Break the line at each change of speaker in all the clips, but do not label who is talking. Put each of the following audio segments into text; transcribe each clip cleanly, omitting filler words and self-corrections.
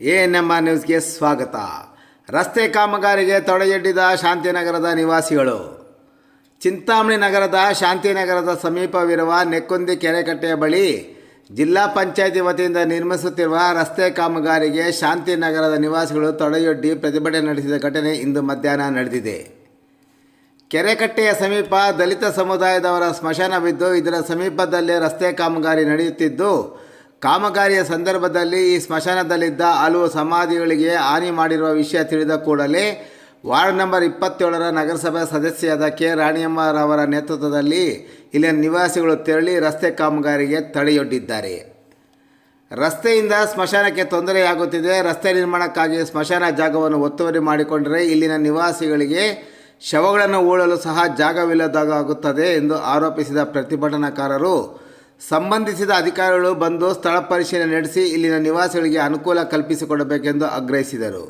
ANMR ನ್ಯೂಸ್ಗೆ ಸ್ವಾಗತ. ರಸ್ತೆ ಕಾಮಗಾರಿಗೆ ತಡೆಯೊಡ್ಡಿದ ಶಾಂತಿನಗರದ ನಿವಾಸಿಗಳು. ಚಿಂತಾಮಣಿ ನಗರದ ಶಾಂತಿನಗರದ ಸಮೀಪವಿರುವ ನೆಕ್ಕುಂದಿ ಕೆರೆಕಟ್ಟೆಯ ಬಳಿ ಜಿಲ್ಲಾ ಪಂಚಾಯಿತಿ ವತಿಯಿಂದ ನಿರ್ಮಿಸುತ್ತಿರುವ ರಸ್ತೆ ಕಾಮಗಾರಿಗೆ ಶಾಂತಿನಗರದ ನಿವಾಸಿಗಳು ತಡೆಯೊಡ್ಡಿ ಪ್ರತಿಭಟನೆ ನಡೆಸಿದ ಘಟನೆ ಇಂದು ಮಧ್ಯಾಹ್ನ ನಡೆದಿದೆ. ಕೆರೆಕಟ್ಟೆಯ ಸಮೀಪ ದಲಿತ ಸಮುದಾಯದವರ ಸ್ಮಶಾನವಿದ್ದು, ಇದರ ಸಮೀಪದಲ್ಲೇ ರಸ್ತೆ ಕಾಮಗಾರಿ ನಡೆಯುತ್ತಿದ್ದು, ಕಾಮಗಾರಿಯ ಸಂದರ್ಭದಲ್ಲಿ ಈ ಸ್ಮಶಾನದಲ್ಲಿದ್ದ ಹಲವು ಸಮಾಧಿಗಳಿಗೆ ಹಾನಿ ಮಾಡಿರುವ ವಿಷಯ ತಿಳಿದ ಕೂಡಲೇ ವಾರ್ಡ್ ನಂಬರ್ 27ರ ನಗರಸಭೆ ಸದಸ್ಯರಾದ ಕೆ ರಾಣಿಯಮ್ಮರವರ ನೇತೃತ್ವದಲ್ಲಿ ಇಲ್ಲಿನ ನಿವಾಸಿಗಳು ತೆರಳಿ ರಸ್ತೆ ಕಾಮಗಾರಿಗೆ ತಡೆಯೊಡ್ಡಿದ್ದಾರೆ. ರಸ್ತೆಯಿಂದ ಸ್ಮಶಾನಕ್ಕೆ ತೊಂದರೆಯಾಗುತ್ತಿದೆ. ರಸ್ತೆ ನಿರ್ಮಾಣಕ್ಕಾಗಿ ಸ್ಮಶಾನ ಜಾಗವನ್ನು ಒತ್ತುವರಿ ಮಾಡಿಕೊಂಡರೆ ಇಲ್ಲಿನ ನಿವಾಸಿಗಳಿಗೆ ಶವಗಳನ್ನು ಹೂಳಲು ಸಹ ಜಾಗವಿಲ್ಲದಾಗುತ್ತದೆ ಎಂದು ಆರೋಪಿಸಿದ ಪ್ರತಿಭಟನಾಕಾರರು ಸಂಬಂಧಿಸಿದ ಅಧಿಕಾರಿಗಳು ಬಂದು ಸ್ಥಳ ಪರಿಶೀಲನೆ ನಡೆಸಿ ಇಲ್ಲಿನ ನಿವಾಸಿಗಳಿಗೆ ಅನುಕೂಲ ಕಲ್ಪಿಸಿಕೊಡಬೇಕೆಂದು ಆಗ್ರಹಿಸಿದರು.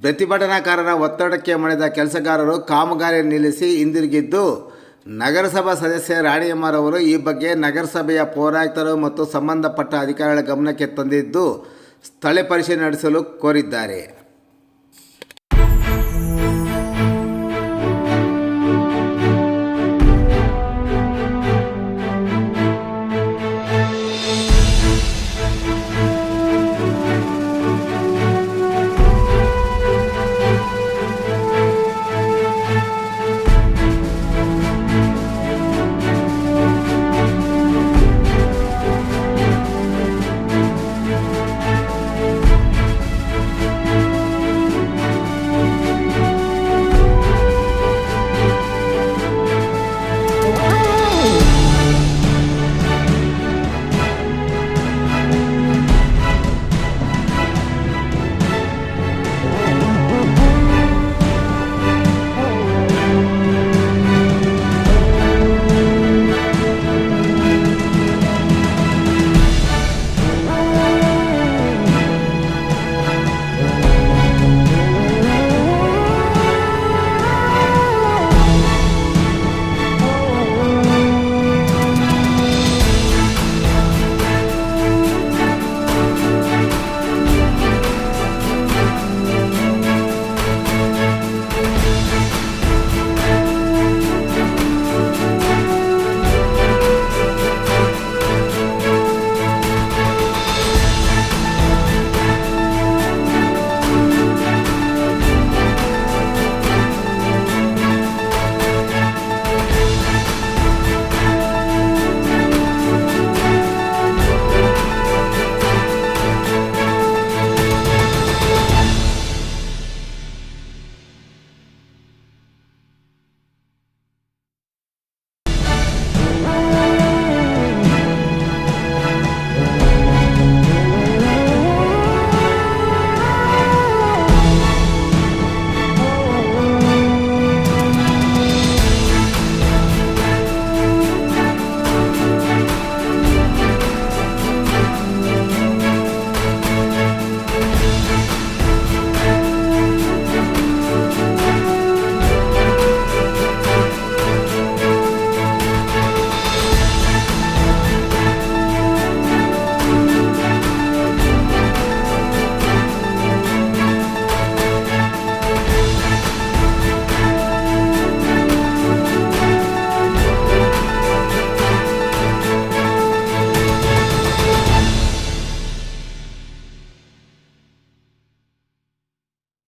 ಪ್ರತಿಭಟನಾಕಾರರ ಒತ್ತಡಕ್ಕೆ ಮಣಿದ ಕೆಲಸಗಾರರು ಕಾಮಗಾರಿ ನಿಲ್ಲಿಸಿ ಹಿಂದಿರುಗಿದ್ದು, ನಗರಸಭಾ ಸದಸ್ಯ ರಾಣಿಯಮ್ಮರವರು ಈ ಬಗ್ಗೆ ನಗರಸಭೆಯ ಪೌರಾಯುಕ್ತರು ಮತ್ತು ಸಂಬಂಧಪಟ್ಟ ಅಧಿಕಾರಿಗಳ ಗಮನಕ್ಕೆ ತಂದಿದ್ದು ಸ್ಥಳ ಪರಿಶೀಲನೆ ನಡೆಸಲು ಕೋರಿದ್ದಾರೆ.